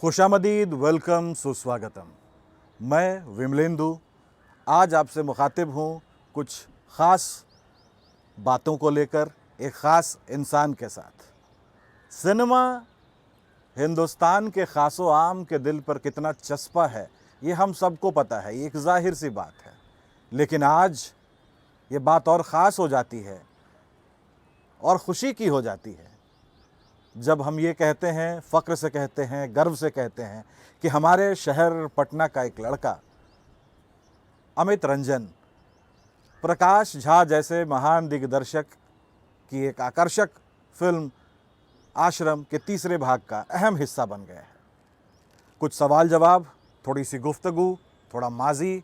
खुशामदीद, welcome, सुस्वागतम। मैं विमलेंदु आज आपसे मुखातिब हूँ कुछ ख़ास बातों को लेकर, एक ख़ास इंसान के साथ। सिनेमा हिंदुस्तान के ख़ासो आम के दिल पर कितना चस्पा है ये हम सबको पता है, ये एक ज़ाहिर सी बात है। लेकिन आज ये बात और ख़ास हो जाती है और ख़ुशी की हो जाती है जब हम ये कहते हैं, फ़ख्र से कहते हैं, गर्व से कहते हैं कि हमारे शहर पटना का एक लड़का अमित रंजन प्रकाश झा जैसे महान दिग्दर्शक की एक आकर्षक फिल्म आश्रम के तीसरे भाग का अहम हिस्सा बन गया है। कुछ सवाल जवाब, थोड़ी सी गुफ्तगू, थोड़ा माजी,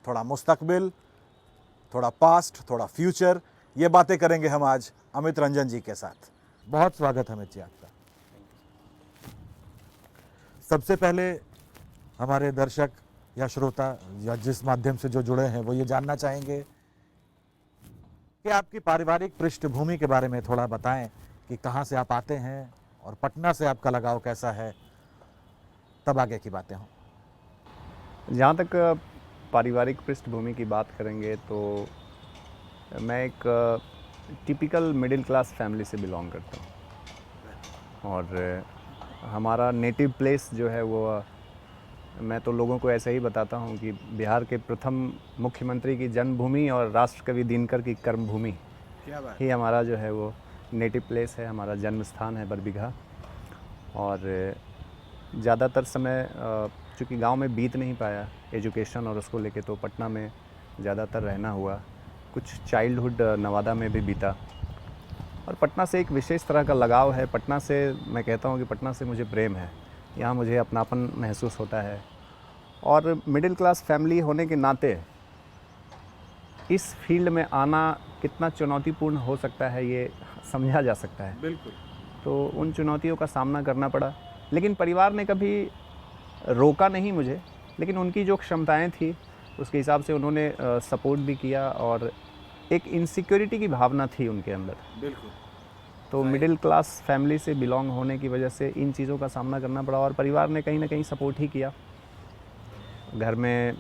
थोड़ा मुस्तकबिल, थोड़ा पास्ट, थोड़ा फ्यूचर, ये बातें करेंगे हम आज अमित रंजन जी के साथ। बहुत स्वागत है अमित जी आपका। सबसे पहले हमारे दर्शक या श्रोता या जिस माध्यम से जो जुड़े हैं वो ये जानना चाहेंगे कि आपकी पारिवारिक पृष्ठभूमि के बारे में थोड़ा बताएं कि कहाँ से आप आते हैं और पटना से आपका लगाव कैसा है, तब आगे की बातें हों। जहाँ तक पारिवारिक पृष्ठभूमि की बात करेंगे तो मैं एक टिपिकल मिडिल क्लास फैमिली से बिलोंग करता हूँ और हमारा नेटिव प्लेस जो है वो मैं तो लोगों को ऐसे ही बताता हूँ कि बिहार के प्रथम मुख्यमंत्री की जन्मभूमि और राष्ट्रकवि दिनकर की कर्मभूमि ही हमारा जो है वो नेटिव प्लेस है, हमारा जन्म स्थान है बरबीघा। और ज़्यादातर समय चूँकि गांव में बीत नहीं पाया एजुकेशन और उसको लेके, तो पटना में ज़्यादातर रहना हुआ। कुछ चाइल्डहुड नवादा में भी बीता और पटना से एक विशेष तरह का लगाव है। पटना से मैं कहता हूँ कि पटना से मुझे प्रेम है, यहाँ मुझे अपनापन महसूस होता है। और मिडिल क्लास फैमिली होने के नाते इस फील्ड में आना कितना चुनौतीपूर्ण हो सकता है ये समझा जा सकता है। बिल्कुल। तो उन चुनौतियों का सामना करना पड़ा, लेकिन परिवार ने कभी रोका नहीं मुझे, लेकिन उनकी जो क्षमताएं थी उसके हिसाब से उन्होंने सपोर्ट भी किया और एक इनसिक्योरिटी की भावना थी उनके अंदर। बिल्कुल। तो मिडिल क्लास फैमिली से बिलोंग होने की वजह से इन चीज़ों का सामना करना पड़ा और परिवार ने कहीं ना कहीं सपोर्ट ही किया। घर में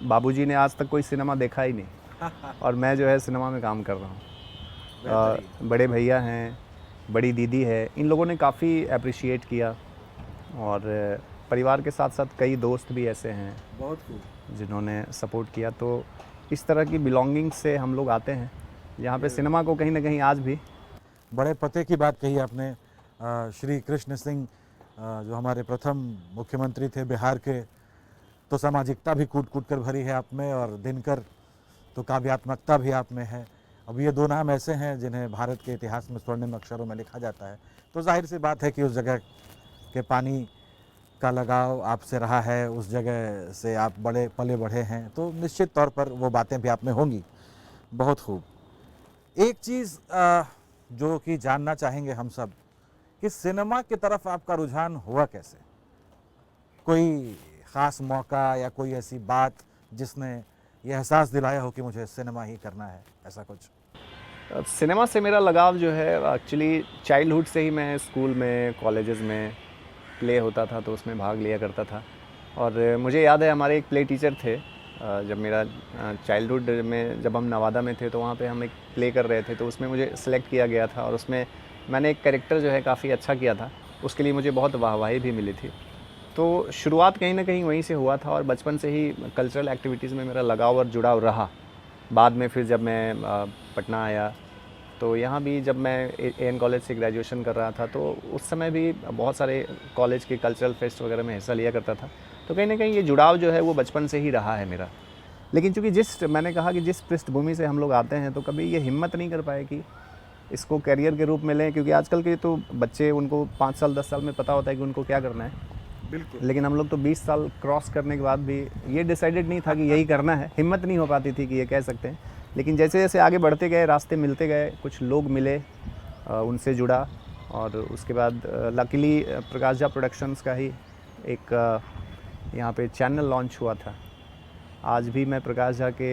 बाबूजी ने आज तक कोई सिनेमा देखा ही नहीं और मैं जो है सिनेमा में काम कर रहा हूँ। बड़े भैया हैं, बड़ी दीदी है, इन लोगों ने काफ़ी अप्रिशिएट किया और परिवार के साथ साथ कई दोस्त भी ऐसे हैं बहुत खूब जिन्होंने सपोर्ट किया। तो इस तरह की बिलोंगिंग से हम लोग आते हैं, यहाँ पे सिनेमा को कहीं ना कहीं आज भी। बड़े पते की बात कही आपने। श्री कृष्ण सिंह जो हमारे प्रथम मुख्यमंत्री थे बिहार के, तो सामाजिकता भी कूट कूट कर भरी है आप में और दिनकर तो काव्यात्मकता भी आप में है। अब ये दो नाम ऐसे हैं जिन्हें भारत के इतिहास में स्वर्णिम अक्षरों में लिखा जाता है। तो जाहिर सी बात है कि उस जगह के पानी का लगाव आपसे रहा है, उस जगह से आप बड़े पले बढ़े हैं, तो निश्चित तौर पर वो बातें भी आप में होंगी। बहुत खूब। एक चीज़ जो कि जानना चाहेंगे हम सब कि सिनेमा की तरफ आपका रुझान हुआ कैसे? कोई ख़ास मौका या कोई ऐसी बात जिसने ये एहसास दिलाया हो कि मुझे सिनेमा ही करना है, ऐसा कुछ? सिनेमा से मेरा लगाव जो है एक्चुअली चाइल्डहुड से ही, मैं स्कूल में कॉलेजेस में प्ले होता था तो उसमें भाग लिया करता था। और मुझे याद है हमारे एक प्ले टीचर थे, जब मेरा चाइल्डहुड में जब हम नवादा में थे तो वहाँ पे हम एक प्ले कर रहे थे, तो उसमें मुझे सिलेक्ट किया गया था और उसमें मैंने एक कैरेक्टर जो है काफ़ी अच्छा किया था, उसके लिए मुझे बहुत वाहवाही भी मिली थी। तो शुरुआत कहीं ना कहीं वहीं से हुआ था और बचपन से ही कल्चरल एक्टिविटीज़ में मेरा लगाव और जुड़ाव रहा। बाद में फिर जब मैं पटना आया तो यहाँ भी जब मैं एएन कॉलेज से ग्रेजुएशन कर रहा था तो उस समय भी बहुत सारे कॉलेज के कल्चरल फेस्ट वगैरह में हिस्सा लिया करता था। तो कहीं ना कहीं ये जुड़ाव जो है वो बचपन से ही रहा है मेरा। लेकिन चूँकि मैंने कहा कि जिस पृष्ठभूमि से हम लोग आते हैं तो कभी ये हिम्मत नहीं कर पाए कि इसको करियर के रूप में लें, क्योंकि आजकल के तो बच्चे, उनको 5 साल 10 साल में पता होता है कि उनको क्या करना है। बिल्कुल। लेकिन हम लोग तो 20 साल क्रॉस करने के बाद भी ये डिसाइडेड नहीं था कि यही करना है, हिम्मत नहीं हो पाती थी कि ये कह सकते हैं। लेकिन जैसे जैसे आगे बढ़ते गए, रास्ते मिलते गए, कुछ लोग मिले, उनसे जुड़ा और उसके बाद लकीली प्रकाश झा प्रोडक्शंस का ही एक यहाँ पे चैनल लॉन्च हुआ था। आज भी मैं प्रकाश झा के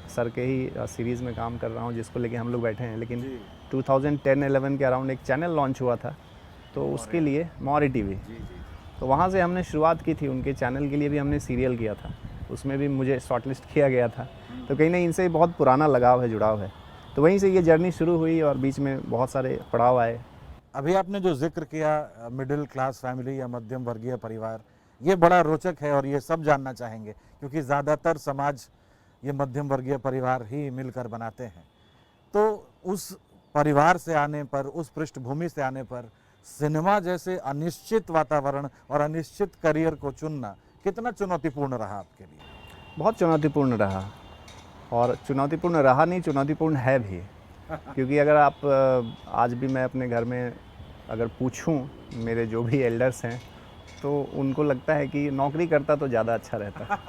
सर के ही सीरीज़ में काम कर रहा हूँ जिसको लेके हम लोग बैठे हैं। लेकिन 2010-11 के अराउंड एक चैनल लॉन्च हुआ था, तो उसके लिए मौर्य टीवी, तो वहाँ से हमने शुरुआत की थी। उनके चैनल के लिए भी हमने सीरियल किया था, उसमें भी मुझे शॉर्टलिस्ट किया गया था। तो कहीं ना इनसे बहुत पुराना लगाव है, जुड़ाव है। तो वहीं से ये जर्नी शुरू हुई और बीच में बहुत सारे पड़ाव आए। अभी आपने जो जिक्र किया मिडिल क्लास फैमिली या मध्यम वर्गीय परिवार, ये बड़ा रोचक है और ये सब जानना चाहेंगे, क्योंकि ज़्यादातर समाज ये मध्यम वर्गीय परिवार ही मिलकर बनाते हैं। तो उस परिवार से आने पर, उस पृष्ठभूमि से आने पर सिनेमा जैसे अनिश्चित वातावरण और अनिश्चित करियर को चुनना कितना चुनौतीपूर्ण रहा आपके लिए? बहुत चुनौतीपूर्ण रहा, और चुनौतीपूर्ण रहा नहीं, चुनौतीपूर्ण है भी। क्योंकि अगर आप आज भी मैं अपने घर में अगर पूछूं, मेरे जो भी एल्डर्स हैं, तो उनको लगता है कि नौकरी करता तो ज़्यादा अच्छा रहता।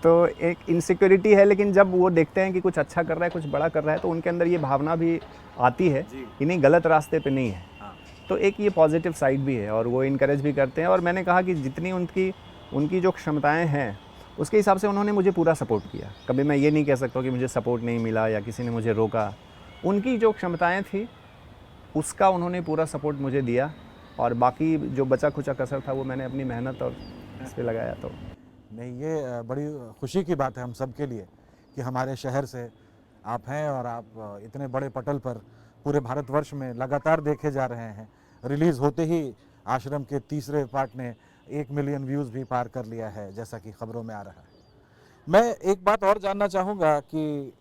तो एक इनसिक्योरिटी है, लेकिन जब वो देखते हैं कि कुछ अच्छा कर रहा है, कुछ बड़ा कर रहा है, तो उनके अंदर ये भावना भी आती है कि नहीं, गलत रास्ते पे नहीं है। तो एक ये पॉजिटिव साइड भी है और वो इनकरेज भी करते हैं। और मैंने कहा कि जितनी उनकी जो क्षमताएं हैं, उसके हिसाब से उन्होंने मुझे पूरा सपोर्ट किया। कभी मैं ये नहीं कह सकता कि मुझे सपोर्ट नहीं मिला या किसी ने मुझे रोका। उनकी जो क्षमताएं थी, उसका उन्होंने पूरा सपोर्ट मुझे दिया, और बाकी जो बचा खुचा कसर था वो मैंने अपनी मेहनत और इस पे लगाया। तो नहीं, ये बड़ी खुशी की बात है हम सब के लिए कि हमारे शहर से आप हैं और आप इतने बड़े पटल पर पूरे भारतवर्ष में लगातार देखे जा रहे हैं। रिलीज़ होते ही आश्रम के तीसरे पार्ट ने 1 मिलियन व्यूज़ भी पार कर लिया है, जैसा कि खबरों में आ रहा है। मैं एक बात और जानना चाहूँगा कि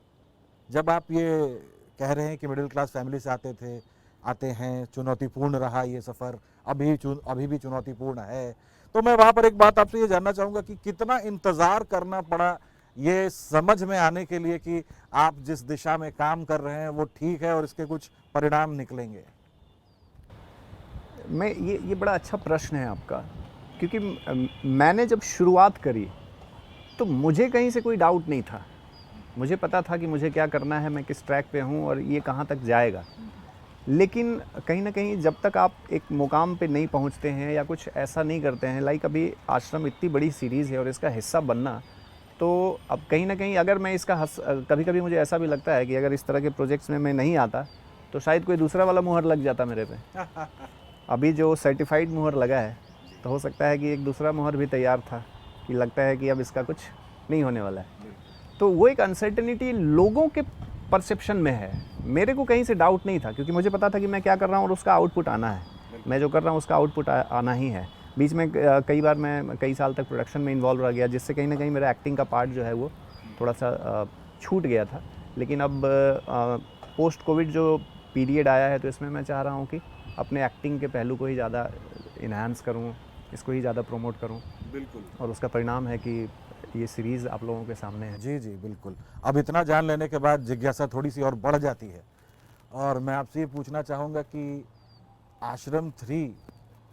जब आप ये कह रहे हैं कि मिडिल क्लास फैमिली से आते हैं, चुनौतीपूर्ण रहा ये सफ़र, अभी भी चुनौतीपूर्ण है, तो मैं वहाँ पर एक बात आपसे ये जानना चाहूँगा कि कितना इंतज़ार करना पड़ा ये समझ में आने के लिए कि आप जिस दिशा में काम कर रहे हैं वो ठीक है और इसके कुछ परिणाम निकलेंगे? ये बड़ा अच्छा प्रश्न है आपका, क्योंकि मैंने जब शुरुआत करी तो मुझे कहीं से कोई डाउट नहीं था। मुझे पता था कि मुझे क्या करना है, मैं किस ट्रैक पे हूँ और ये कहाँ तक जाएगा। लेकिन कहीं ना कहीं जब तक आप एक मुकाम पे नहीं पहुँचते हैं या कुछ ऐसा नहीं करते हैं, लाइक अभी आश्रम इतनी बड़ी सीरीज़ है और इसका हिस्सा बनना, तो अब कहीं ना कहीं अगर मैं इसका कभी कभी मुझे ऐसा भी लगता है कि अगर इस तरह के प्रोजेक्ट्स में मैं नहीं आता तो शायद कोई दूसरा वाला मुहर लग जाता मेरे पे। अभी जो सर्टिफाइड मुहर लगा है, तो हो सकता है कि एक दूसरा मुहर भी तैयार था कि लगता है कि अब इसका कुछ नहीं होने वाला है। तो वो एक अनसर्टेनिटी लोगों के परसेप्शन में है। मेरे को कहीं से डाउट नहीं था, क्योंकि मुझे पता था कि मैं क्या कर रहा हूँ और उसका आउटपुट आना है। मैं जो कर रहा हूँ उसका आउटपुट आना ही है। बीच में कई बार मैं कई साल तक प्रोडक्शन में इन्वॉल्व रह गया, जिससे कहीं ना कहीं मेरा एक्टिंग का पार्ट जो है वो थोड़ा सा छूट गया था। लेकिन अब पोस्ट कोविड जो पीरियड आया है, तो इसमें मैं चाह रहा हूँ कि अपने एक्टिंग के पहलू को ही ज़्यादा इन्हांस करूँ, इसको ही ज़्यादा प्रमोट करूँ। बिल्कुल। और उसका परिणाम है कि ये सीरीज़ आप लोगों के सामने है। जी जी बिल्कुल। अब इतना जान लेने के बाद जिज्ञासा थोड़ी सी और बढ़ जाती है, और मैं आपसे ये पूछना चाहूँगा कि आश्रम 3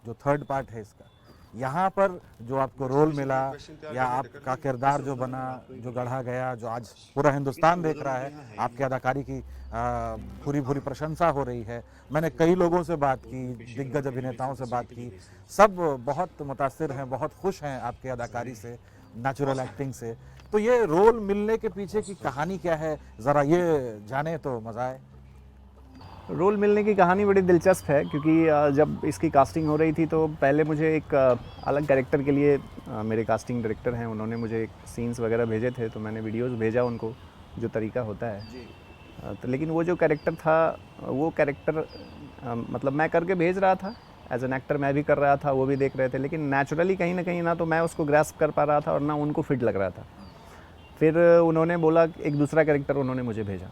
जो थर्ड पार्ट है इसका, यहाँ पर जो आपको रोल मिला या आपका किरदार जो बना, जो गढ़ा गया, जो आज पूरा हिंदुस्तान देख रहा है, आपकी अदाकारी की पूरी पूरी प्रशंसा हो रही है। मैंने कई लोगों से बात की, दिग्गज अभिनेताओं से बात की, सब बहुत मुतासिर हैं, बहुत खुश हैं आपकी अदाकारी से, नेचुरल एक्टिंग से। तो ये रोल मिलने के पीछे की कहानी क्या है, ज़रा ये जाने तो मज़ा आए। रोल मिलने की कहानी बड़ी दिलचस्प है, क्योंकि जब इसकी कास्टिंग हो रही थी तो पहले मुझे एक अलग कैरेक्टर के लिए मेरे कास्टिंग डायरेक्टर हैं, उन्होंने मुझे एक सीन्स वगैरह भेजे थे, तो मैंने वीडियोस भेजा उनको, जो तरीका होता है। तो लेकिन वो जो कैरेक्टर था, वो कैरेक्टर मतलब मैं करके भेज रहा था, एज एन एक्टर मैं भी कर रहा था, वो भी देख रहे थे, लेकिन नेचुरली कहीं ना कहीं ना तो मैं उसको ग्रास्प कर पा रहा था और ना उनको फिट लग रहा था। फिर उन्होंने बोला, एक दूसरा कैरेक्टर उन्होंने मुझे भेजा,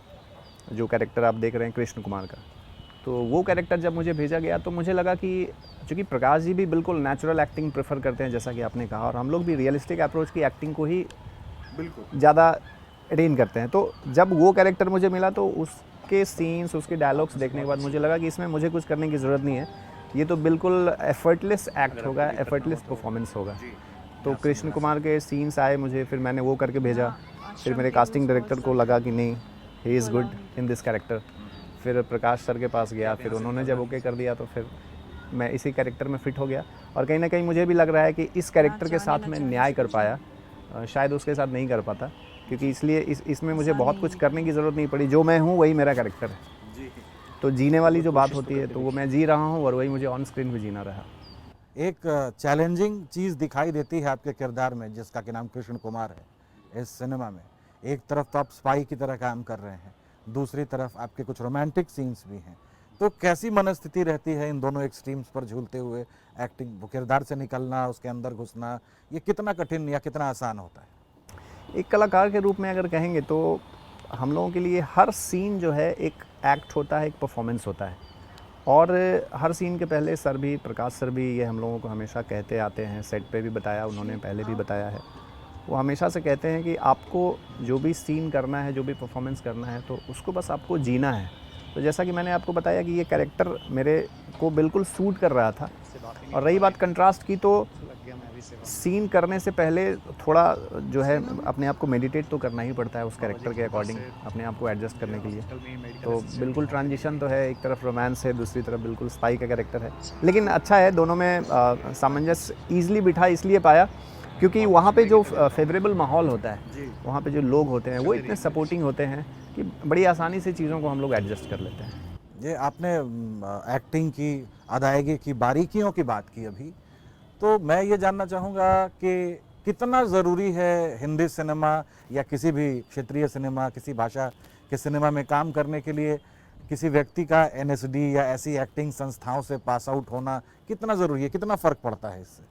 जो कैरेक्टर आप देख रहे हैं कृष्ण कुमार का। तो वो कैरेक्टर जब मुझे भेजा गया तो मुझे लगा कि चूँकि प्रकाश जी भी बिल्कुल नेचुरल एक्टिंग प्रेफर करते हैं, जैसा कि आपने कहा, और हम लोग भी रियलिस्टिक अप्रोच की एक्टिंग को ही बिल्कुल ज़्यादा अटेन करते हैं। तो जब वो कैरेक्टर मुझे मिला तो उसके सीन्स, उसके डायलॉग्स देखने के बाद मुझे लगा कि इसमें मुझे कुछ करने की ज़रूरत नहीं है, ये तो बिल्कुल एफर्टलेस एक्ट होगा, एफर्टलेस परफॉर्मेंस होगा। तो कृष्ण कुमार के सीन्स आए मुझे, फिर मैंने वो करके भेजा। फिर मेरे कास्टिंग डायरेक्टर को लगा कि नहीं, he is good in this character. फिर प्रकाश सर के पास गया, फिर उन्होंने जब ओके कर दिया तो फिर मैं इसी कैरेक्टर में फ़िट हो गया। और कहीं ना कहीं मुझे भी लग रहा है कि इस कैरेक्टर के साथ मैं न्याय कर पाया, शायद उसके साथ नहीं कर पाता, क्योंकि इसलिए इसमें मुझे बहुत कुछ करने की ज़रूरत नहीं पड़ी। जो मैं हूँ वही मेरा कैरेक्टर है। तो जीने वाली जो बात होती है, तो वो मैं जी रहा हूँ और वही मुझे ऑन स्क्रीन भी जीना रहा। एक चैलेंजिंग चीज़ दिखाई देती है आपके किरदार में, जिसका कि नाम कृष्ण कुमार है इस सिनेमा में। एक तरफ तो आप स्पाई की तरह काम कर रहे हैं, दूसरी तरफ आपके कुछ रोमांटिक सीन्स भी हैं। तो कैसी मनस्थिति रहती है इन दोनों एक्सट्रीम्स पर झूलते हुए एक्टिंग, वो किरदार से निकलना, उसके अंदर घुसना, ये कितना कठिन या कितना आसान होता है? एक कलाकार के रूप में अगर कहेंगे तो हम लोगों के लिए हर सीन जो है एक एक्ट होता है, एक परफॉर्मेंस होता है। और हर सीन के पहले सर भी, प्रकाश सर भी ये हम लोगों को हमेशा कहते आते हैं, सेट पे भी बताया उन्होंने, पहले भी बताया है। वो हमेशा से कहते हैं कि आपको जो भी सीन करना है, जो भी परफॉर्मेंस करना है, तो उसको बस आपको जीना है। तो जैसा कि मैंने आपको बताया कि ये कैरेक्टर मेरे को बिल्कुल सूट कर रहा था। और रही बात कंट्रास्ट की, तो सीन करने से पहले थोड़ा जो है अपने आप को मेडिटेट तो करना ही पड़ता है उस कैरेक्टर के अकॉर्डिंग, अपने आप को एडजस्ट करने के लिए। तो बिल्कुल ट्रांजिशन तो है, एक तरफ रोमांस है, दूसरी तरफ बिल्कुल स्पाई का कैरेक्टर है। लेकिन अच्छा है, दोनों में सामंजस्य ईजिली बिठा इसलिए पाया क्योंकि वहाँ पे जो फेवरेबल माहौल होता है, वहाँ पे जो लोग होते हैं वो इतने सपोर्टिंग होते हैं कि बड़ी आसानी से चीज़ों को हम लोग एडजस्ट कर लेते हैं। ये आपने एक्टिंग की, अदायगी की बारीकियों की बात की अभी, तो मैं ये जानना चाहूँगा कि कितना ज़रूरी है हिंदी सिनेमा या किसी भी क्षेत्रीय सिनेमा, किसी भाषा के सिनेमा में काम करने के लिए किसी व्यक्ति का एनएसडी या ऐसी एक्टिंग संस्थाओं से पास आउट होना कितना ज़रूरी है, कितना फ़र्क पड़ता है इससे?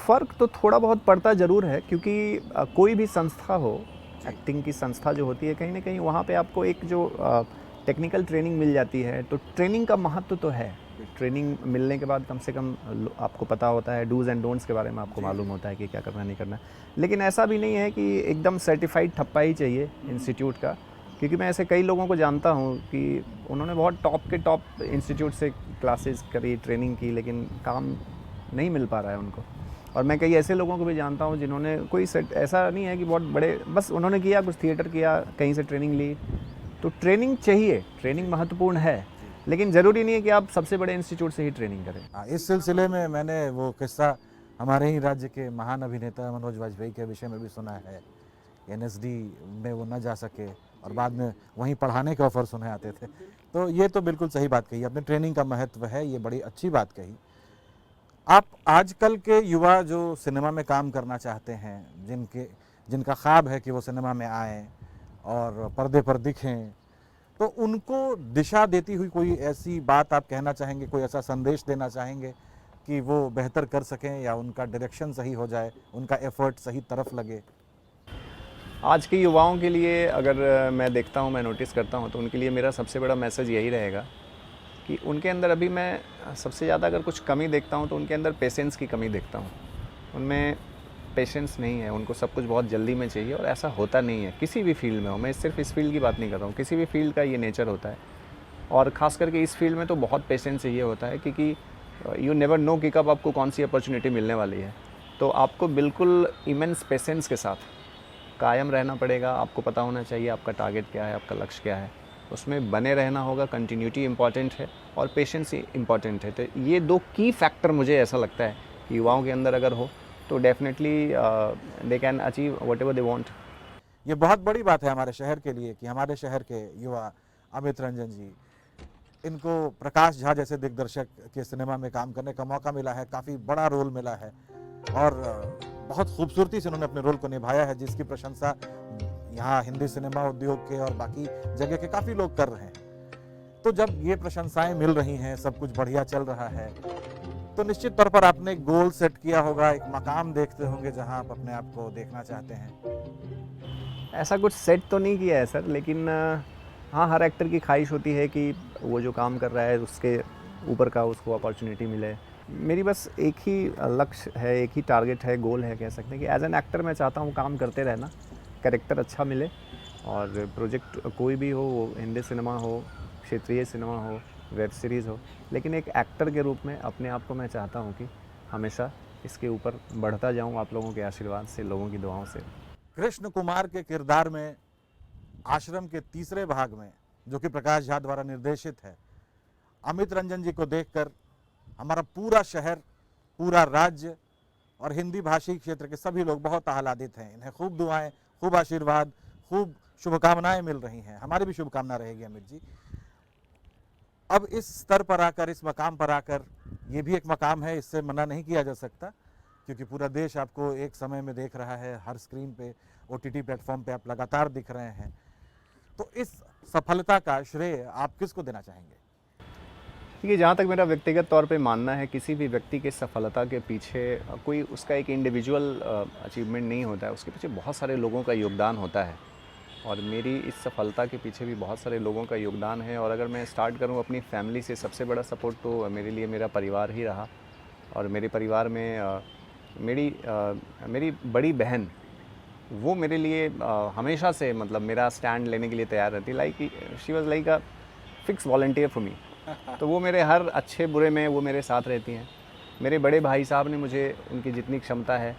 फ़र्क तो थोड़ा बहुत पड़ता ज़रूर है क्योंकि कोई भी संस्था हो, एक्टिंग की संस्था जो होती है, कहीं न कहीं वहाँ पे आपको एक जो टेक्निकल ट्रेनिंग मिल जाती है, तो ट्रेनिंग का महत्व तो है। ट्रेनिंग मिलने के बाद कम से कम आपको पता होता है, डूज़ एंड डोंट्स के बारे में आपको मालूम होता है कि क्या करना नहीं करना। लेकिन ऐसा भी नहीं है कि एकदम सर्टिफाइड ठप्पा ही चाहिए इंस्टीट्यूट का, क्योंकि मैं ऐसे कई लोगों को जानता हूँ कि उन्होंने बहुत टॉप के टॉप इंस्टीट्यूट से क्लासेस करी, ट्रेनिंग की, लेकिन काम नहीं मिल पा रहा है उनको। और मैं कई ऐसे लोगों को भी जानता हूँ जिन्होंने कोई सेट, ऐसा नहीं है कि बहुत बड़े, बस उन्होंने किया, कुछ थिएटर किया, कहीं से ट्रेनिंग ली। तो ट्रेनिंग चाहिए, ट्रेनिंग महत्वपूर्ण है, लेकिन ज़रूरी नहीं है कि आप सबसे बड़े इंस्टीट्यूट से ही ट्रेनिंग करें। हाँ, इस सिलसिले में मैंने वो किस्सा हमारे ही राज्य के महान अभिनेता मनोज वाजपेयी के विषय में भी सुना है। एनएसडी में वो न जा सके और बाद में वहीं पढ़ाने के ऑफर्स उन्हें आते थे। तो ये तो बिल्कुल सही बात कही आपने, ट्रेनिंग का महत्व है, ये बड़ी अच्छी बात कही। आप आजकल के युवा जो सिनेमा में काम करना चाहते हैं, जिनका ख्वाब है कि वो सिनेमा में आएँ और पर्दे पर दिखें, तो उनको दिशा देती हुई कोई ऐसी बात आप कहना चाहेंगे, कोई ऐसा संदेश देना चाहेंगे कि वो बेहतर कर सकें या उनका डायरेक्शन सही हो जाए, उनका एफर्ट सही तरफ लगे? आज के युवाओं के लिए अगर मैं देखता हूँ, मैं नोटिस करता हूँ, तो उनके लिए मेरा सबसे बड़ा मैसेज यही रहेगा कि उनके अंदर अभी मैं सबसे ज़्यादा अगर कुछ कमी देखता हूँ तो उनके अंदर पेशेंस की कमी देखता हूँ। उनमें पेशेंस नहीं है, उनको सब कुछ बहुत जल्दी में चाहिए, और ऐसा होता नहीं है किसी भी फील्ड में हो। मैं सिर्फ इस फील्ड की बात नहीं कर रहा हूँ, किसी भी फील्ड का ये नेचर होता है, और ख़ास करके इस फील्ड में तो बहुत पेशेंस चाहिए होता है, क्योंकि यू नेवर नो कि कब आपको कौन सी अपॉर्चुनिटी मिलने वाली है। तो आपको बिल्कुल इमेंस पेशेंस के साथ कायम रहना पड़ेगा। आपको पता होना चाहिए आपका टारगेट क्या है, आपका लक्ष्य क्या है, उसमें बने रहना होगा। कंटिन्यूटी इम्पॉर्टेंट है और पेशेंस इम्पॉर्टेंट है। तो ये दो की फैक्टर मुझे ऐसा लगता है कि युवाओं के अंदर अगर हो तो definitely they can achieve whatever they want. ये बहुत बड़ी बात है हमारे शहर के लिए कि हमारे शहर के युवा अमित रंजन जी, इनको प्रकाश झा जैसे दिग्दर्शक के सिनेमा में काम करने का मौका मिला है, काफ़ी बड़ा रोल मिला है और बहुत खूबसूरती से उन्होंने अपने रोल को निभाया है, जिसकी प्रशंसा यहाँ हिंदी सिनेमा उद्योग के और बाकी जगह के काफ़ी लोग कर रहे हैं। तो जब ये प्रशंसाएं मिल रही हैं, सब कुछ बढ़िया चल रहा है, तो निश्चित तौर पर आपने गोल सेट किया होगा, एक मकाम देखते होंगे जहां आप अपने आप को देखना चाहते हैं। ऐसा कुछ सेट तो नहीं किया है सर, लेकिन हाँ, हर एक्टर की ख्वाहिश होती है कि वो जो काम कर रहा है उसके ऊपर का उसको अपॉर्चुनिटी मिले। मेरी बस एक ही लक्ष्य है, एक ही टारगेट है, गोल है कह सकते हैं कि एज एन एक्टर मैं चाहता हूँ काम करते रहना, कैरेक्टर अच्छा मिले, और प्रोजेक्ट कोई भी हो, वो हिंदी सिनेमा हो, क्षेत्रीय सिनेमा हो, वेब सीरीज़ हो, लेकिन एक एक्टर के रूप में अपने आप को मैं चाहता हूँ कि हमेशा इसके ऊपर बढ़ता जाऊँ, आप लोगों के आशीर्वाद से, लोगों की दुआओं से। कृष्ण कुमार के किरदार में आश्रम के तीसरे भाग में, जो कि प्रकाश झा द्वारा निर्देशित है, अमित रंजन जी को देखकर हमारा पूरा शहर, पूरा राज्य और हिंदी भाषी क्षेत्र के सभी लोग बहुत आह्लादित हैं। इन्हें खूब दुआएं, खूब आशीर्वाद, खूब शुभकामनाएं मिल रही हैं। हमारी भी शुभकामना रहेगी अमित जी। अब इस स्तर पर आकर, इस मकाम पर आकर ये भी एक मकाम है, इससे मना नहीं किया जा सकता, क्योंकि पूरा देश आपको एक समय में देख रहा है, हर स्क्रीन पे OTT प्लेटफॉर्म पे आप लगातार दिख रहे हैं। तो इस सफलता का श्रेय आप किसको देना चाहेंगे? देखिए, जहाँ तक मेरा व्यक्तिगत तौर पे मानना है, किसी भी व्यक्ति के सफलता के पीछे कोई उसका एक इंडिविजुअल अचीवमेंट नहीं होता है, उसके पीछे बहुत सारे लोगों का योगदान होता है। और मेरी इस सफलता के पीछे भी बहुत सारे लोगों का योगदान है। और अगर मैं स्टार्ट करूँ अपनी फैमिली से, सबसे बड़ा सपोर्ट तो मेरे लिए मेरा परिवार ही रहा। और मेरे परिवार में मेरी बड़ी बहन, वो मेरे लिए हमेशा से मतलब मेरा स्टैंड लेने के लिए तैयार रहती। Like she was like a fix volunteer for me. तो वो मेरे हर अच्छे बुरे में वो मेरे साथ रहती हैं। मेरे बड़े भाई साहब ने मुझे उनकी जितनी क्षमता है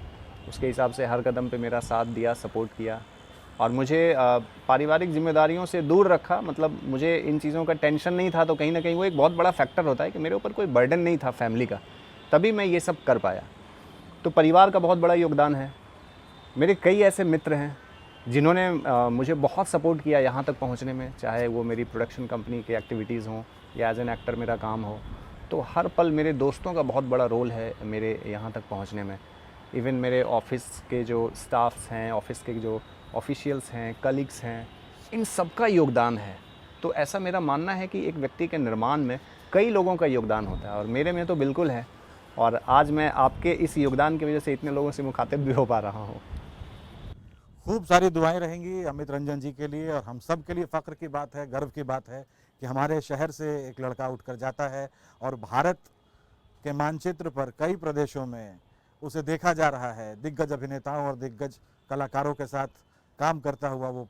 उसके हिसाब से हर कदम पे मेरा साथ दिया, सपोर्ट किया। और मुझे पारिवारिक जिम्मेदारियों से दूर रखा। मतलब मुझे इन चीज़ों का टेंशन नहीं था, तो कहीं ना कहीं वो एक बहुत बड़ा फैक्टर होता है कि मेरे ऊपर कोई बर्डन नहीं था फैमिली का, तभी मैं ये सब कर पाया। तो परिवार का बहुत बड़ा योगदान है। मेरे कई ऐसे मित्र हैं जिन्होंने मुझे बहुत सपोर्ट किया यहाँ तक पहुँचने में, चाहे वो मेरी प्रोडक्शन कंपनी की एक्टिविटीज़ हों या एज एन एक्टर मेरा काम हो। तो हर पल मेरे दोस्तों का बहुत बड़ा रोल है मेरे यहाँ तक पहुँचने में। इवन मेरे ऑफिस के जो स्टाफ्स हैं, ऑफिस के जो ऑफिशियल्स हैं, कलीग्स हैं, इन सब का योगदान है। तो ऐसा मेरा मानना है कि एक व्यक्ति के निर्माण में कई लोगों का योगदान होता है, और मेरे में तो बिल्कुल है। और आज मैं आपके इस योगदान की वजह से इतने लोगों से मुखातिब भी हो पा रहा हूँ। खूब सारी दुआएं रहेंगी अमित रंजन जी के लिए, और हम सब के लिए फ़ख्र की बात है, गर्व की बात है कि हमारे शहर से एक लड़का उठकर जाता है और भारत के मानचित्र पर कई प्रदेशों में उसे देखा जा रहा है। दिग्गज अभिनेताओं और दिग्गज कलाकारों के साथ काम करता हुआ वो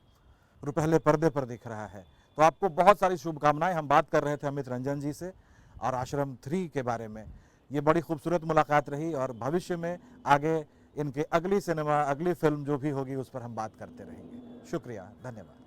पहले पर्दे पर दिख रहा है। तो आपको बहुत सारी शुभकामनाएं। हम बात कर रहे थे अमित रंजन जी से और आश्रम 3 के बारे में। ये बड़ी खूबसूरत मुलाकात रही, और भविष्य में आगे इनके अगली सिनेमा, अगली फिल्म जो भी होगी उस पर हम बात करते रहेंगे। शुक्रिया, धन्यवाद।